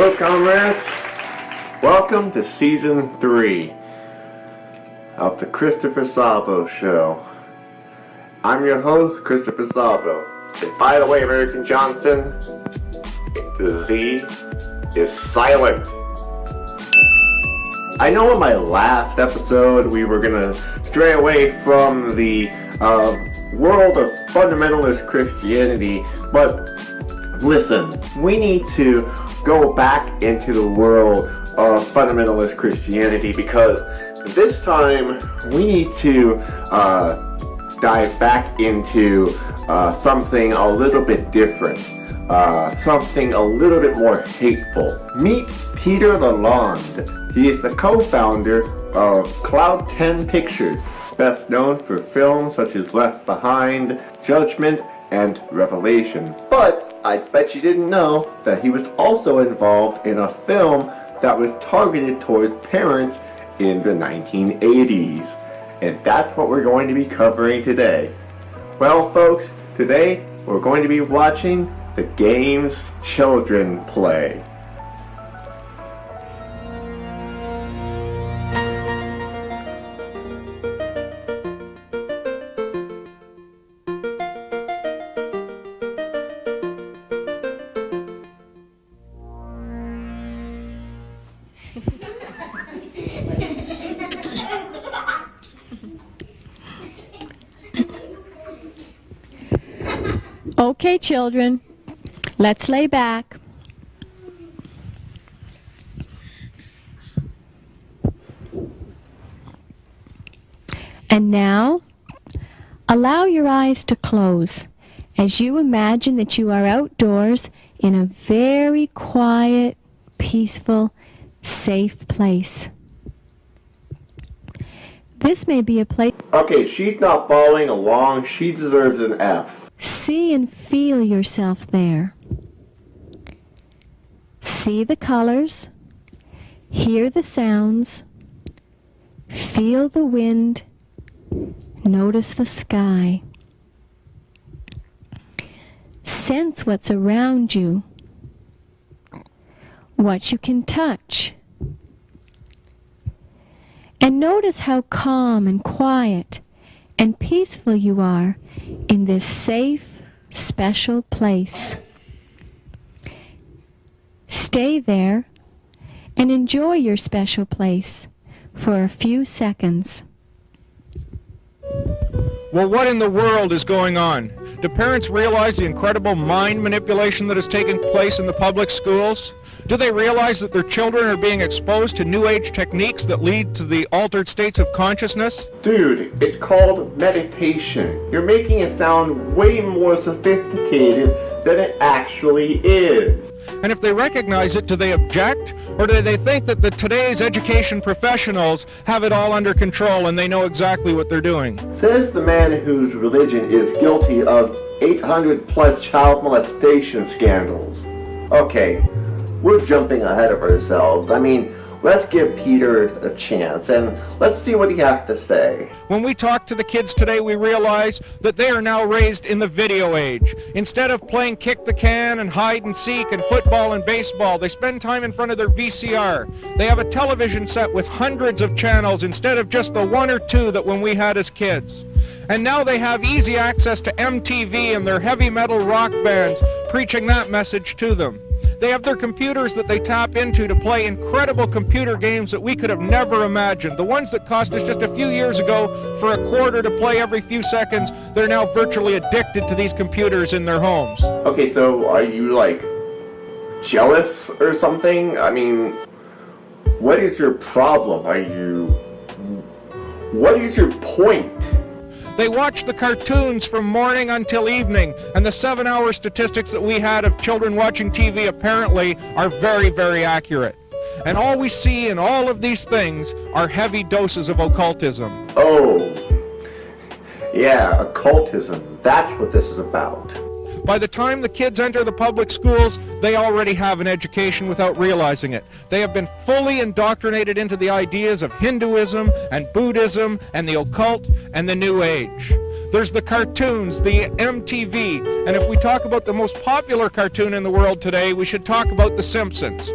Hello, comrades. Welcome to Season 3 of the Christopher Szabo Show. I'm your host, Christopher Szabo. And by the way, American Johnson, the Z is silent. I know in my last episode we were going to stray away from the world of fundamentalist Christianity, but listen, we need to go back into the world of fundamentalist Christianity because this time we need to dive back into something a little bit different, something a little bit more hateful. Meet Peter Lalonde. He is the co-founder of Cloud 10 Pictures, best known for films such as Left Behind, Judgment, and Revelation. But I bet you didn't know that he was also involved in a film that was targeted towards parents in the 1980s. And that's what we're going to be covering today. Well, folks, today we're going to be watching the games children play. Okay, children, let's lay back. And now, allow your eyes to close as you imagine that you are outdoors in a very quiet, peaceful, safe place. This may be a place... Okay, she's not following along. She deserves an F. See and feel yourself there. See the colors, hear the sounds, feel the wind, notice the sky. Sense what's around you, what you can touch. And notice how calm and quiet and peaceful you are in this safe, special place. Stay there and enjoy your special place for a few seconds. Well, what in the world is going on? Do parents realize the incredible mind manipulation that is taking place in the public schools? Do they realize that their children are being exposed to New Age techniques that lead to the altered states of consciousness? Dude, it's called meditation. You're making it sound way more sophisticated than it actually is. And if they recognize it, do they object? Or do they think that today's education professionals have it all under control and they know exactly what they're doing? Says the man whose religion is guilty of 800 plus child molestation scandals. Okay, we're jumping ahead of ourselves. I mean, let's give Peter a chance and let's see what he has to say. When we talk to the kids today, we realize that they are now raised in the video age. Instead of playing kick the can and hide and seek and football and baseball, they spend time in front of their VCR. They have a television set with hundreds of channels instead of just the one or two that when we had as kids. And now they have easy access to MTV and their heavy metal rock bands preaching that message to them. They have their computers that they tap into to play incredible computer games that we could have never imagined. The ones that cost us just a few years ago for a quarter to play every few seconds, they're now virtually addicted to these computers in their homes. Okay, so are you, like, jealous or something? I mean, what is your problem? What is your point? They watch the cartoons from morning until evening, and the 7-hour statistics that we had of children watching TV apparently are very, very accurate. And all we see in all of these things are heavy doses of occultism. Oh, yeah, occultism. That's what this is about. By the time the kids enter the public schools, they already have an education without realizing it. They have been fully indoctrinated into the ideas of Hinduism and Buddhism and the occult and the New Age. There's the cartoons, the MTV, and if we talk about the most popular cartoon in the world today, we should talk about The Simpsons.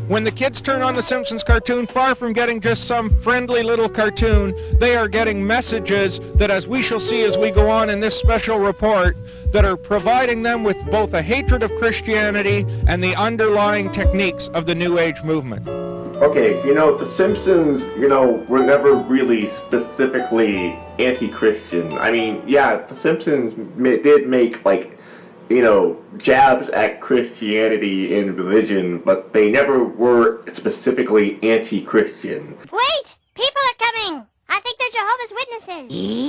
When the kids turn on the Simpsons cartoon, far from getting just some friendly little cartoon, they are getting messages that, as we shall see as we go on in this special report, that are providing them with both a hatred of Christianity and the underlying techniques of the New Age movement. Okay, the Simpsons, were never really specifically anti-Christian. I mean, yeah, the Simpsons did make, jabs at Christianity and religion, but they never were specifically anti-Christian. Wait! People are coming! I think they're Jehovah's Witnesses.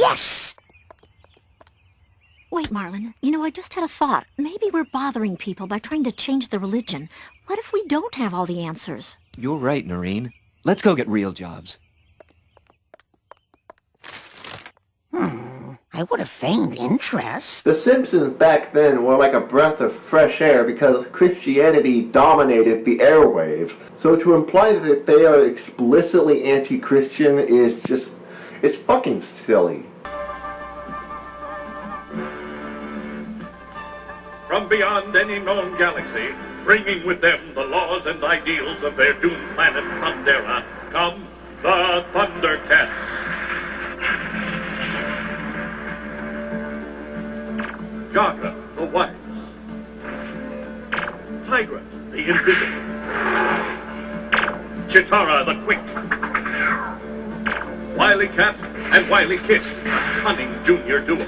Yes! Wait, Marlon, I just had a thought. Maybe we're bothering people by trying to change the religion. What if we don't have all the answers? You're right, Noreen. Let's go get real jobs. I would have feigned interest. The Simpsons back then were like a breath of fresh air because Christianity dominated the airwaves. So to imply that they are explicitly anti-Christian is just, it's fucking silly. From beyond any known galaxy, bringing with them the laws and ideals of their doomed planet Thundera, come the Thundercats. Gaga, the wise. Tigra, the invisible. Chitara, the quick. Wily Cat and Wily Kid, cunning junior duo.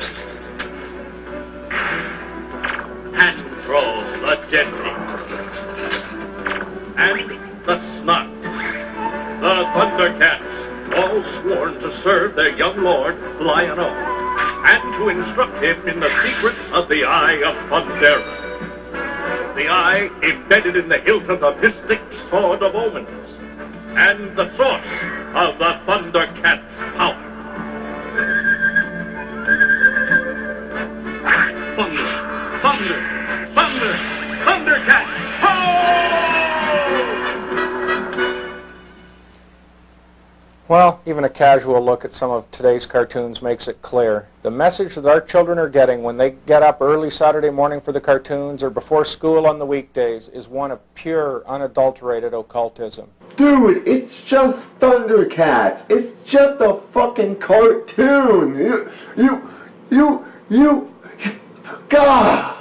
Hand Troll, the deadly. And the Snot, the Thundercats, all sworn to serve their young lord, Lion-O, and to instruct him in the secrets of the Eye of Thundera. The eye embedded in the hilt of the mystic Sword of Omens, and the source of the Thundercats' power. Thunder, thunder, thunder, Thundercats, ho! Well, even a casual look at some of today's cartoons makes it clear. The message that our children are getting when they get up early Saturday morning for the cartoons or before school on the weekdays is one of pure, unadulterated occultism. Dude, it's just Thundercats. It's just a fucking cartoon. God!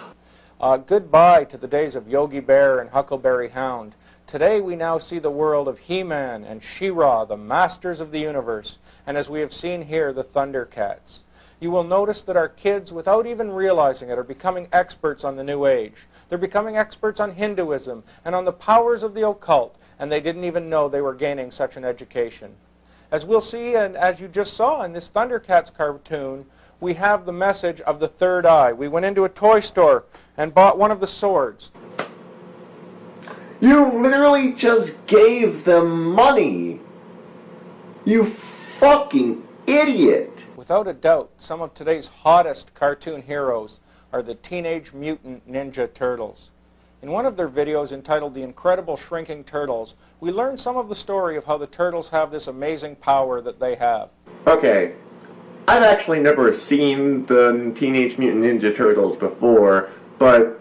Goodbye to the days of Yogi Bear and Huckleberry Hound. Today we now see the world of He-Man and She-Ra, the masters of the universe, and as we have seen here, the Thundercats. You will notice that our kids, without even realizing it, are becoming experts on the New Age. They're becoming experts on Hinduism and on the powers of the occult, and they didn't even know they were gaining such an education. As we'll see, and as you just saw in this Thundercats cartoon, we have the message of the third eye. We went into a toy store and bought one of the swords. You literally just gave them money. You fucking idiot. Without a doubt, some of today's hottest cartoon heroes are the Teenage Mutant Ninja Turtles. In one of their videos entitled The Incredible Shrinking Turtles, we learn some of the story of how the turtles have this amazing power that they have. Okay, I've actually never seen the Teenage Mutant Ninja Turtles before, but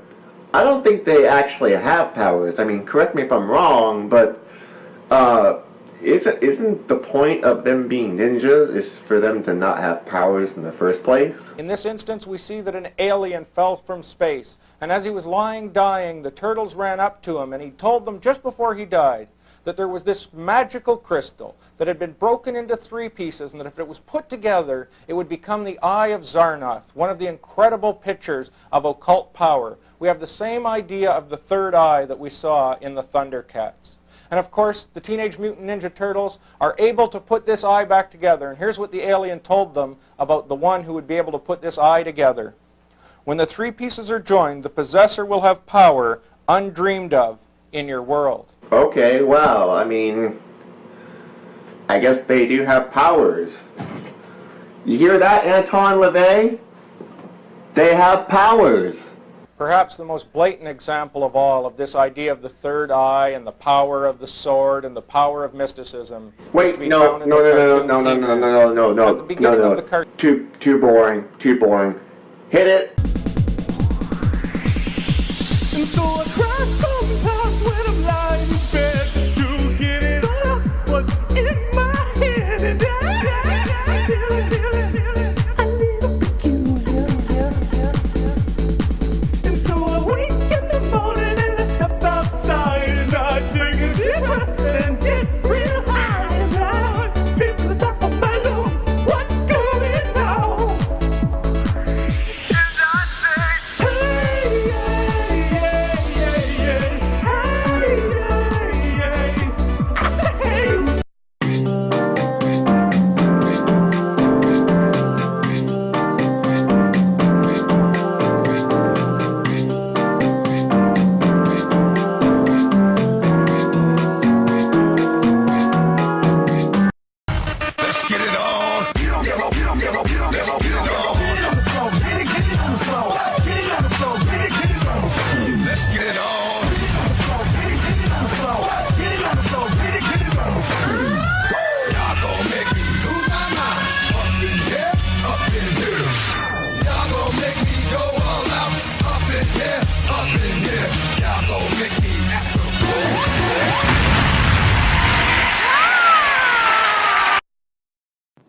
I don't think they actually have powers. I mean, correct me if I'm wrong, but isn't the point of them being ninjas is for them to not have powers in the first place? In this instance, we see that an alien fell from space, and as he was lying dying, the turtles ran up to him, and he told them just before he died that there was this magical crystal that had been broken into 3 pieces, and that if it was put together, it would become the Eye of Zarnoth, one of the incredible pictures of occult power. We have the same idea of the third eye that we saw in the Thundercats. And of course, the Teenage Mutant Ninja Turtles are able to put this eye back together, and here's what the alien told them about the one who would be able to put this eye together. When the 3 pieces are joined, the possessor will have power undreamed of in your world. Okay, well, I mean, I guess they do have powers. You hear that, Anton LaVey? They have powers. Perhaps the most blatant example of all of this idea of the third eye and the power of the sword and the power of mysticism. Wait, no. At the beginning of the cartoon. Too boring. Hit it. And so I cry sometimes when I'm lying in bed just to get it out of what's in my head. And I feel it, a little peculiar. And so I wake in the morning and I step outside and I take a deep breath and get real high. And I feel the top of my nose, what's going on? And I say, hey, yeah, yeah, yeah, hey, yeah, yeah. I say, hey. Let's get it on. Let's get it on. Get it on the floor. Get it on the floor. Get it on the floor. Get it on the floor. Let's get it on. Get it on the floor. Get it on the floor. Get it on the floor. Y'all gon' make me lose my mind. Up in here, up in here. Y'all gon' make me go all out. Up in here, up in here. Y'all gon' make me act the fool.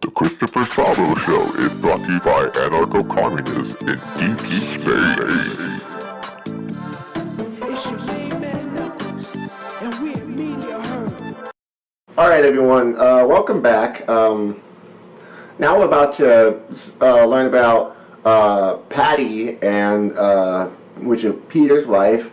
The Christopher Szabo Show is brought to you by anarcho-communists in deep space. It's your main man Knuckles, and we're Media Herd. Alright everyone, welcome back. Now we're about to learn about Patty, and which is Peter's wife,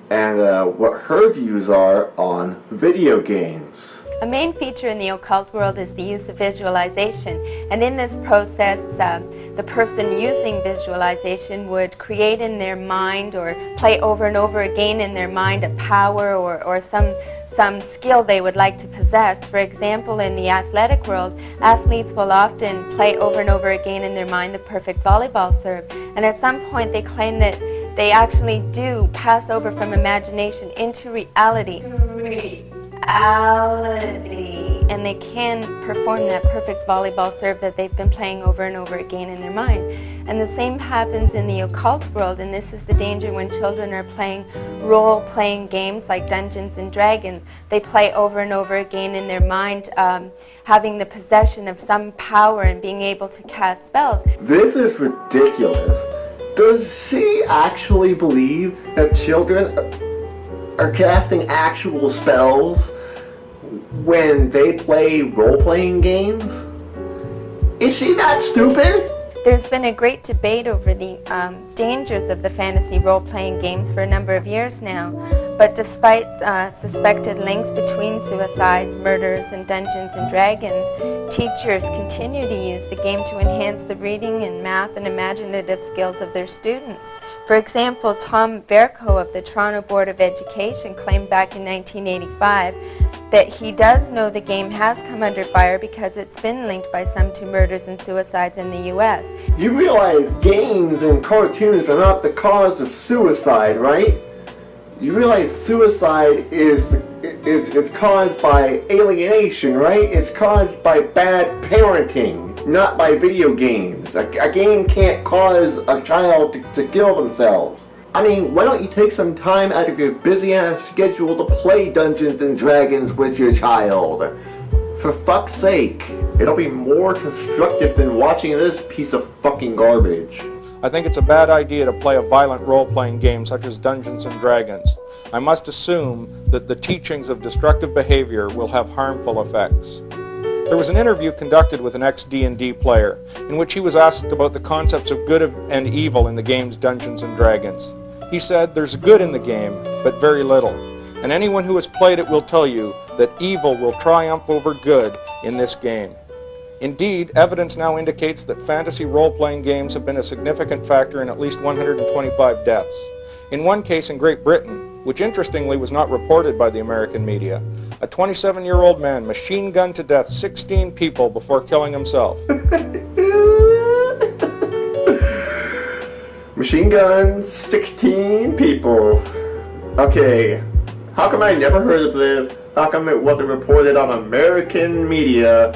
and what her views are on video games. A main feature in the occult world is the use of visualization, and in this process the person using visualization would create in their mind or play over and over again in their mind a power or some skill they would like to possess. For example, in the athletic world, athletes will often play over and over again in their mind the perfect volleyball serve, and at some point they claim that they actually do pass over from imagination into reality, and they can perform that perfect volleyball serve that they've been playing over and over again in their mind. And the same happens in the occult world, and this is the danger when children are playing role-playing games like Dungeons and Dragons. They play over and over again in their mind, having the possession of some power and being able to cast spells. This is ridiculous. Does she actually believe that children are casting actual spells when they play role-playing games? Is she that stupid? There's been a great debate over the dangers of the fantasy role-playing games for a number of years now, but despite suspected links between suicides, murders, and Dungeons and Dragons, teachers continue to use the game to enhance the reading and math and imaginative skills of their students. For example, Tom Verco of the Toronto Board of Education claimed back in 1985 that he does know the game has come under fire because it's been linked by some to murders and suicides in the U.S. You realize games and cartoons are not the cause of suicide, right? You realize suicide is caused by alienation, right? It's caused by bad parenting, not by video games. A game can't cause a child to kill themselves. I mean, why don't you take some time out of your busy-ass schedule to play Dungeons and Dragons with your child? For fuck's sake, it'll be more constructive than watching this piece of fucking garbage. I think it's a bad idea to play a violent role-playing game such as Dungeons and Dragons. I must assume that the teachings of destructive behavior will have harmful effects. There was an interview conducted with an ex-D&D player in which he was asked about the concepts of good and evil in the game's Dungeons and Dragons. He said, "There's good in the game, but very little. And anyone who has played it will tell you that evil will triumph over good in this game." Indeed, evidence now indicates that fantasy role-playing games have been a significant factor in at least 125 deaths. In one case in Great Britain, which interestingly was not reported by the American media, a 27-year-old man machine-gunned to death 16 people before killing himself. Machine guns, 16 people. Okay, how come I never heard of this? How come it wasn't reported on American media?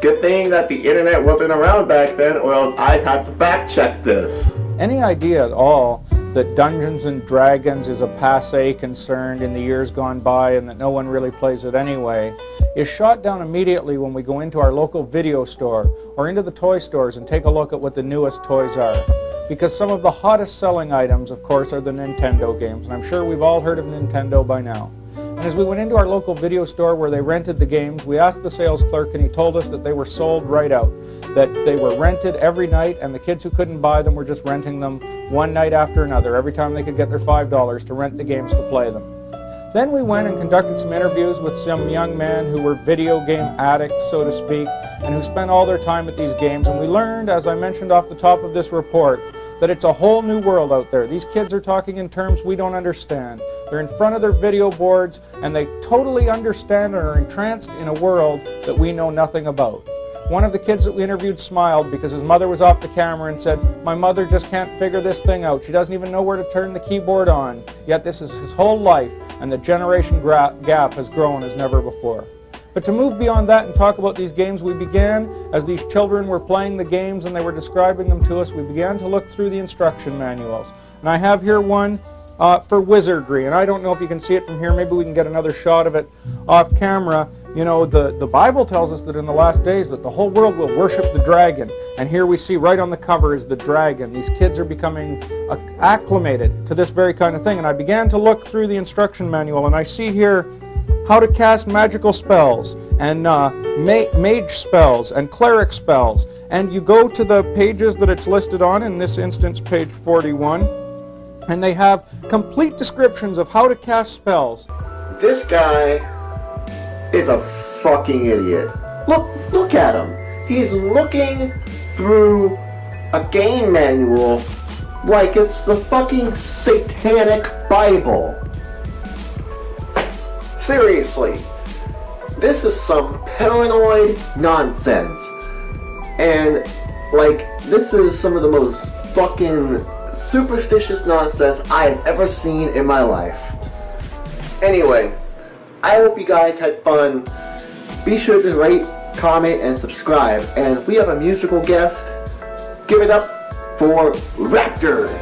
Good thing that the internet wasn't around back then, or else I'd have to fact check this. Any idea at all that Dungeons and Dragons is a passé concern in the years gone by and that no one really plays it anyway is shot down immediately when we go into our local video store or into the toy stores and take a look at what the newest toys are. Because some of the hottest selling items, of course, are the Nintendo games, and I'm sure we've all heard of Nintendo by now. And as we went into our local video store where they rented the games, we asked the sales clerk and he told us that they were sold right out, that they were rented every night and the kids who couldn't buy them were just renting them one night after another every time they could get their $5 to rent the games to play them. Then we went and conducted some interviews with some young men who were video game addicts, so to speak, and who spent all their time at these games, and we learned, as I mentioned off the top of this report, that it's a whole new world out there. These kids are talking in terms we don't understand. They're in front of their video boards and they totally understand and are entranced in a world that we know nothing about. One of the kids that we interviewed smiled because his mother was off the camera and said, "My mother just can't figure this thing out. She doesn't even know where to turn the keyboard on." Yet this is his whole life and the generation gap has grown as never before. But to move beyond that and talk about these games, we began, as these children were playing the games and they were describing them to us, we began to look through the instruction manuals. And I have here one for wizardry, and I don't know if you can see it from here. Maybe we can get another shot of it off camera. You know, the Bible tells us that in the last days that the whole world will worship the dragon. And here we see right on the cover is the dragon. These kids are becoming acclimated to this very kind of thing. And I began to look through the instruction manual, and I see here how to cast magical spells and mage spells and cleric spells. And you go to the pages that it's listed on, in this instance page 41, and they have complete descriptions of how to cast spells. This guy is a fucking idiot. Look at him. He's looking through a game manual like it's the fucking satanic Bible. Seriously, this is some paranoid nonsense. And, like, this is some of the most fucking superstitious nonsense I've ever seen in my life. Anyway, I hope you guys had fun. Be sure to rate, comment, and subscribe. And if we have a musical guest, give it up for Raptors!